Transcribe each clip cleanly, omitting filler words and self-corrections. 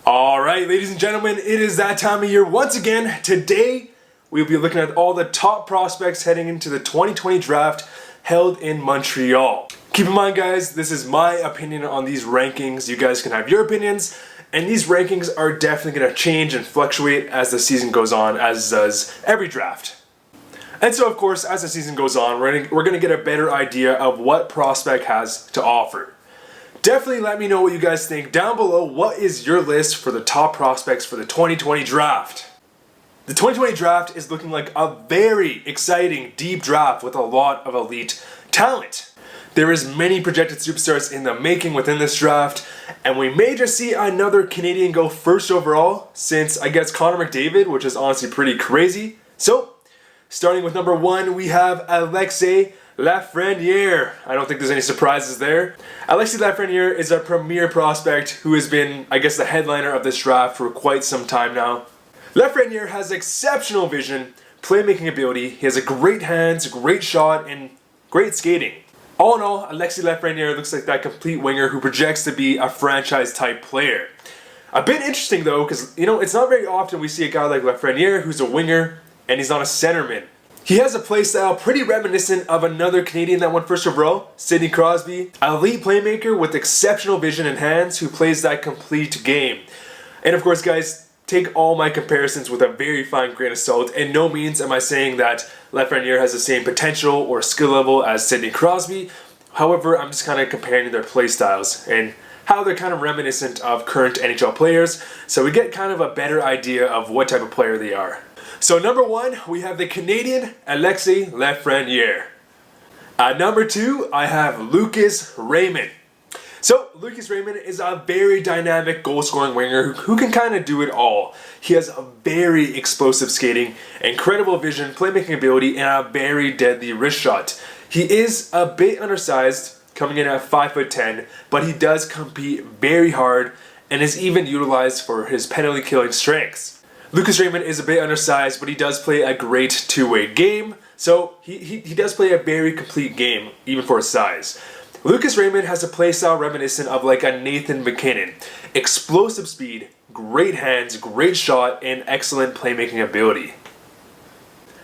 Alright, ladies and gentlemen, it is that time of year once again. Today, we'll be looking at all the top prospects heading into the 2020 draft held in Montreal. Keep in mind, guys, this is my opinion on these rankings. You guys can have your opinions, and these rankings are definitely going to change and fluctuate as the season goes on, as does every draft. And so, of course, as the season goes on, we're going to get a better idea of what prospect has to offer. Definitely let me know what you guys think down below. What is your list for the top prospects for the 2020 draft? The 2020 draft is looking like a very exciting, deep draft with a lot of elite talent. There is many projected superstars in the making within this draft, and we may just see another Canadian go first overall, since I guess Connor McDavid, which is honestly pretty crazy. So, starting with number 1, we have Alexis Lafreniere. I don't think there's any surprises there. Alexis Lafreniere is a premier prospect who has been, I guess, the headliner of this draft for quite some time now. Lafreniere has exceptional vision, playmaking ability, he has a great hands, great shot, and great skating. All in all, Alexis Lafreniere looks like that complete winger who projects to be a franchise-type player. A bit interesting though, because it's not very often we see a guy like Lafreniere who's a winger and he's not a centerman. He has a playstyle pretty reminiscent of another Canadian that went first overall, Sidney Crosby. An elite playmaker with exceptional vision and hands who plays that complete game. And of course, guys, take all my comparisons with a very fine grain of salt. In no means am I saying that Lafreniere has the same potential or skill level as Sidney Crosby. However, I'm just kind of comparing their playstyles and how they're kind of reminiscent of current NHL players, so we get kind of a better idea of what type of player they are. So number 1, we have the Canadian Alexis Lafreniere. At number 2, I have Lucas Raymond. So Lucas Raymond is a very dynamic goal-scoring winger who can kind of do it all. He has a very explosive skating, incredible vision, playmaking ability, and a very deadly wrist shot. He is a bit undersized, coming in at 5'10", but he does compete very hard and is even utilized for his penalty-killing strengths. Lucas Raymond is a bit undersized, but he does play a great two-way game, so he does play a very complete game, even for his size. Lucas Raymond has a playstyle reminiscent of like a Nathan MacKinnon. Explosive speed, great hands, great shot, and excellent playmaking ability.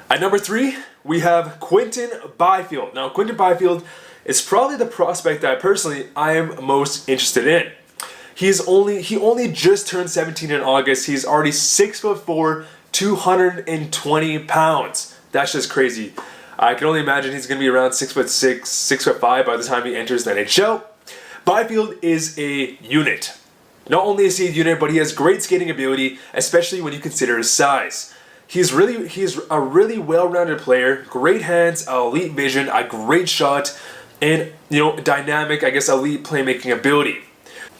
At number 3, we have Quinton Byfield. Now, Quinton Byfield is probably the prospect that personally I am most interested in. He only just turned 17 in August. He's already 6'4", 220 pounds. That's just crazy. I can only imagine he's going to be around 6'6", 6'5" by the time he enters the NHL. Byfield is a unit. Not only is he a unit, but he has great skating ability, especially when you consider his size. He's a really well-rounded player, great hands, elite vision, a great shot, and dynamic, I guess, elite playmaking ability.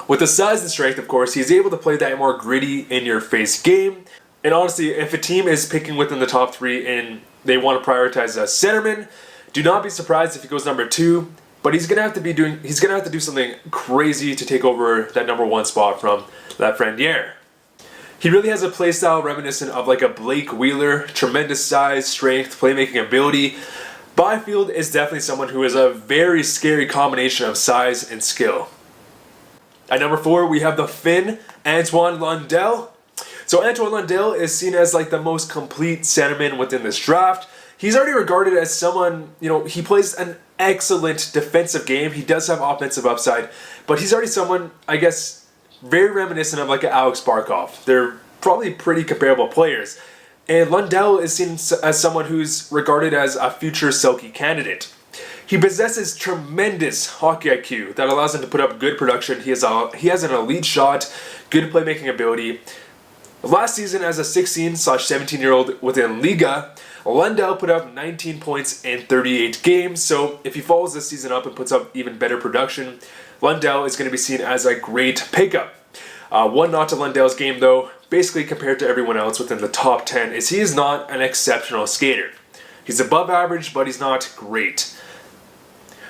With the size and strength, of course, he's able to play that more gritty, in-your-face game. And honestly, if a team is picking within the top 3 and they want to prioritize a centerman, do not be surprised if he goes number 2. But he's gonna have to do something crazy to take over that number 1 spot from Lafreniere. He really has a playstyle reminiscent of like a Blake Wheeler, tremendous size, strength, playmaking ability. Byfield is definitely someone who is a very scary combination of size and skill. At number 4, we have the Finn, Anton Lundell. So Anton Lundell is seen as like the most complete centerman within this draft. He's already regarded as someone, he plays an excellent defensive game. He does have offensive upside, but he's already someone, I guess, very reminiscent of like an Alex Barkov. They're probably pretty comparable players. And Lundell is seen as someone who's regarded as a future Selke candidate. He possesses tremendous hockey IQ that allows him to put up good production. He has an elite shot, good playmaking ability. Last season, as a 16/17-year-old within Liga, Lundell put up 19 points in 38 games. So if he follows this season up and puts up even better production, Lundell is going to be seen as a great pickup. One notch to Lundell's game, though, basically compared to everyone else within the top 10, is he is not an exceptional skater. He's above average, but he's not great.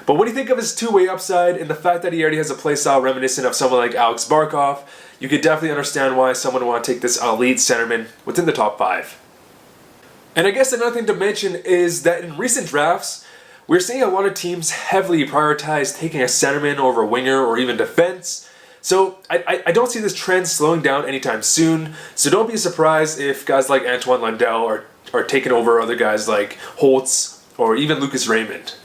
But what do you think of his two-way upside and the fact that he already has a playstyle reminiscent of someone like Alex Barkov? You could definitely understand why someone would want to take this elite centerman within the top 5. And I guess another thing to mention is that in recent drafts, we're seeing a lot of teams heavily prioritize taking a centerman over a winger or even defense. So I don't see this trend slowing down anytime soon, so don't be surprised if guys like Anton Lundell are taking over other guys like Holtz or even Lucas Raymond.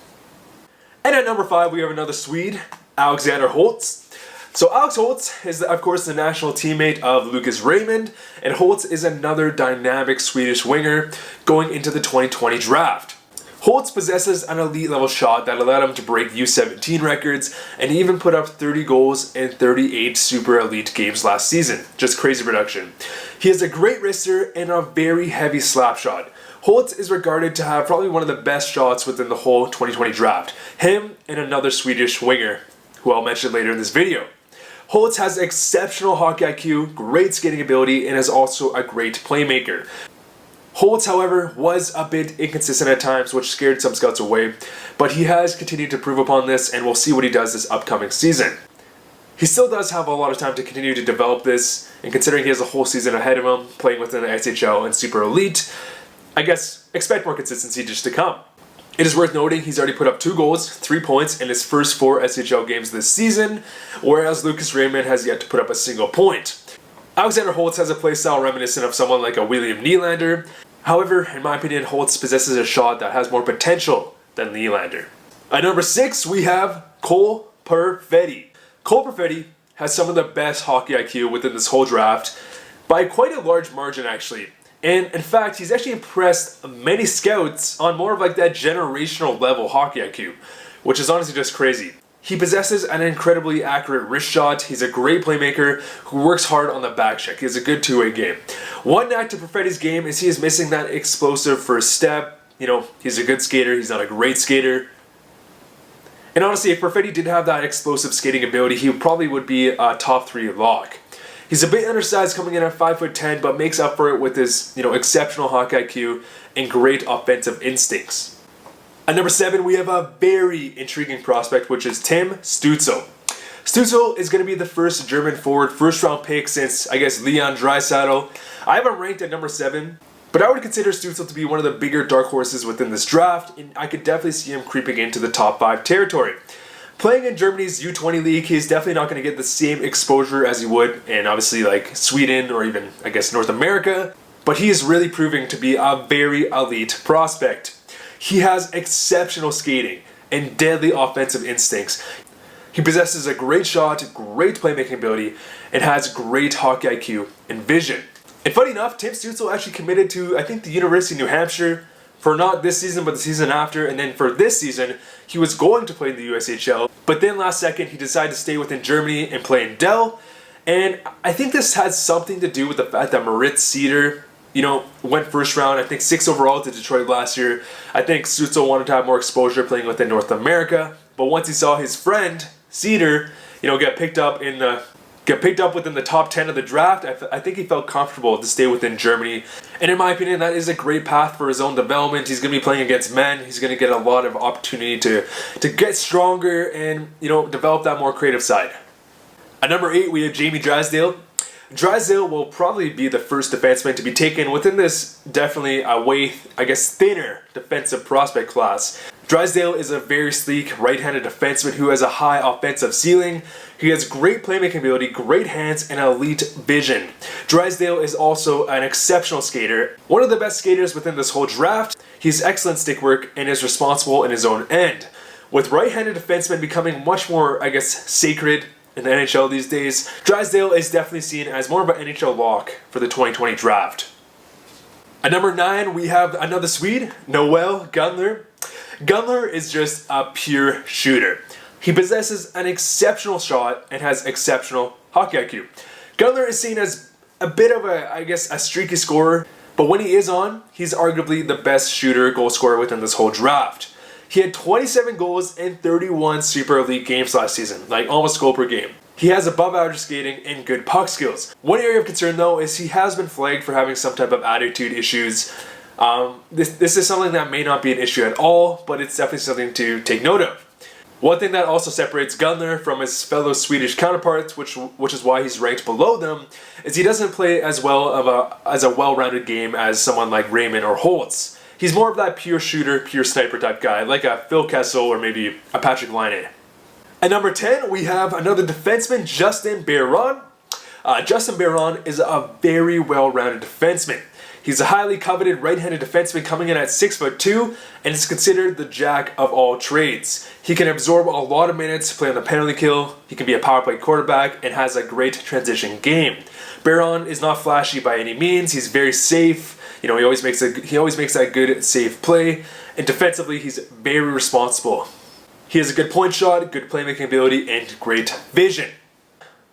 And at number 5 we have another Swede, Alexander Holtz. So Alex Holtz is of course the national teammate of Lucas Raymond, and Holtz is another dynamic Swedish winger going into the 2020 draft. Holtz possesses an elite level shot that allowed him to break U17 records and even put up 30 goals in 38 super elite games last season. Just crazy production. He is a great wrister and a very heavy slap shot. Holtz is regarded to have probably one of the best shots within the whole 2020 draft. Him and another Swedish winger, who I'll mention later in this video. Holtz has exceptional hockey IQ, great skating ability, and is also a great playmaker. Holtz, however, was a bit inconsistent at times, which scared some scouts away, but he has continued to improve upon this, and we'll see what he does this upcoming season. He still does have a lot of time to continue to develop this, and considering he has a whole season ahead of him, playing within the SHL and Super Elite, I guess expect more consistency just to come. It is worth noting he's already put up 2 goals, 3 points in his first 4 SHL games this season, whereas Lucas Raymond has yet to put up a single point. Alexander Holtz has a playstyle reminiscent of someone like a William Nylander. However, in my opinion, Holtz possesses a shot that has more potential than Nylander. At number 6, we have Cole Perfetti. Cole Perfetti has some of the best hockey IQ within this whole draft, by quite a large margin actually. And in fact, he's actually impressed many scouts on more of like that generational level hockey IQ, which is honestly just crazy. He possesses an incredibly accurate wrist shot. He's a great playmaker who works hard on the back check. He has a good two-way game. One knack to Perfetti's game is he is missing that explosive first step. You know, he's a good skater. He's not a great skater. And honestly, if Perfetti did have that explosive skating ability, he probably would be a top 3 lock. He's a bit undersized coming in at 5'10", but makes up for it with his, exceptional hockey IQ and great offensive instincts. At number 7, we have a very intriguing prospect, which is Tim Stutzle. Stutzle is going to be the first German forward first-round pick since, I guess, Leon Drysdale. I have him ranked at number 7, but I would consider Stutzle to be one of the bigger dark horses within this draft, and I could definitely see him creeping into the top 5 territory. Playing in Germany's U20 league, he's definitely not going to get the same exposure as he would in obviously like Sweden or even, I guess, North America, but he is really proving to be a very elite prospect. He has exceptional skating and deadly offensive instincts. He possesses a great shot, great playmaking ability, and has great hockey IQ and vision. And funny enough, Tim Stutzle actually committed to, I think, the University of New Hampshire for not this season, but the season after. And then for this season, he was going to play in the USHL. But then last second, he decided to stay within Germany and play in Dell. And I think this has something to do with the fact that Moritz Seider, went first round, I think 6 overall to Detroit last year. I think Stutzle wanted to have more exposure playing within North America. But once he saw his friend, Seider, get picked up within the top 10 of the draft, I think he felt comfortable to stay within Germany. And in my opinion, that is a great path for his own development. He's going to be playing against men. He's going to get a lot of opportunity to get stronger and, develop that more creative side. At number 8, we have Jamie Drysdale. Drysdale will probably be the first defenseman to be taken within this definitely thinner defensive prospect class. Drysdale is a very sleek right-handed defenseman who has a high offensive ceiling. He has great playmaking ability, great hands, and elite vision. Drysdale is also an exceptional skater, one of the best skaters within this whole draft. He has excellent stick work and is responsible in his own end. With right-handed defensemen becoming much more, sacred in the NHL these days, Drysdale is definitely seen as more of an NHL lock for the 2020 draft. At number 9, we have another Swede, Noel Gunler. Gunler is just a pure shooter. He possesses an exceptional shot and has exceptional hockey IQ. Gunler is seen as a bit of a streaky scorer, but when he is on, he's arguably the best shooter, goal scorer within this whole draft. He had 27 goals in 31 Super Elite games last season, almost goal per game. He has above average skating and good puck skills. One area of concern though is he has been flagged for having some type of attitude issues. This is something that may not be an issue at all, but it's definitely something to take note of. One thing that also separates Gunler from his fellow Swedish counterparts, which is why he's ranked below them, is he doesn't play as a well-rounded game as someone like Raymond or Holtz. He's more of that pure shooter, pure sniper type guy, like a Phil Kessel or maybe a Patrick Laine. At number 10, we have another defenseman, Justin Barron. Justin Barron is a very well-rounded defenseman. He's a highly coveted right-handed defenseman coming in at 6'2", and is considered the jack of all trades. He can absorb a lot of minutes, play on the penalty kill, he can be a power play quarterback, and has a great transition game. Barron is not flashy by any means. He's very safe. You know, he always makes that good, safe play, and defensively, he's very responsible. He has a good point shot, good playmaking ability, and great vision.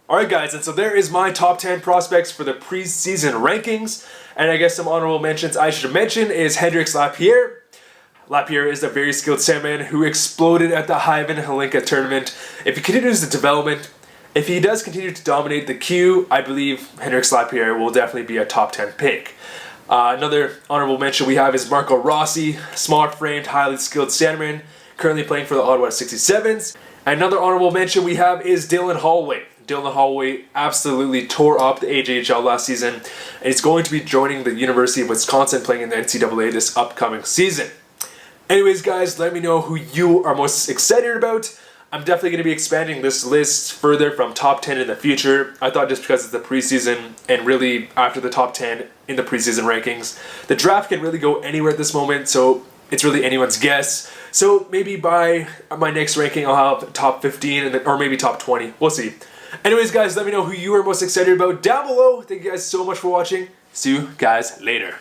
Alright guys, and so there is my top 10 prospects for the preseason rankings. And I guess some honorable mentions I should mention is Hendrix Lapierre. Lapierre is a very skilled centerman who exploded at the Hyven Hlinka tournament. If he continues the development, if he does continue to dominate the queue, I believe Hendrix Lapierre will definitely be a top 10 pick. Another honorable mention we have is Marco Rossi, smaller framed, highly skilled centerman, currently playing for the Ottawa 67s. Another honorable mention we have is Dylan Holloway. Dylan Holloway absolutely tore up the AJHL last season, and he's going to be joining the University of Wisconsin playing in the NCAA this upcoming season. Anyways guys, let me know who you are most excited about. I'm definitely going to be expanding this list further from top 10 in the future. I thought just because it's the preseason, and really after the top 10 in the preseason rankings, the draft can really go anywhere at this moment, so it's really anyone's guess. So maybe by my next ranking I'll have top 15 or maybe top 20. We'll see. Anyways guys, let me know who you are most excited about down below. Thank you guys so much for watching. See you guys later.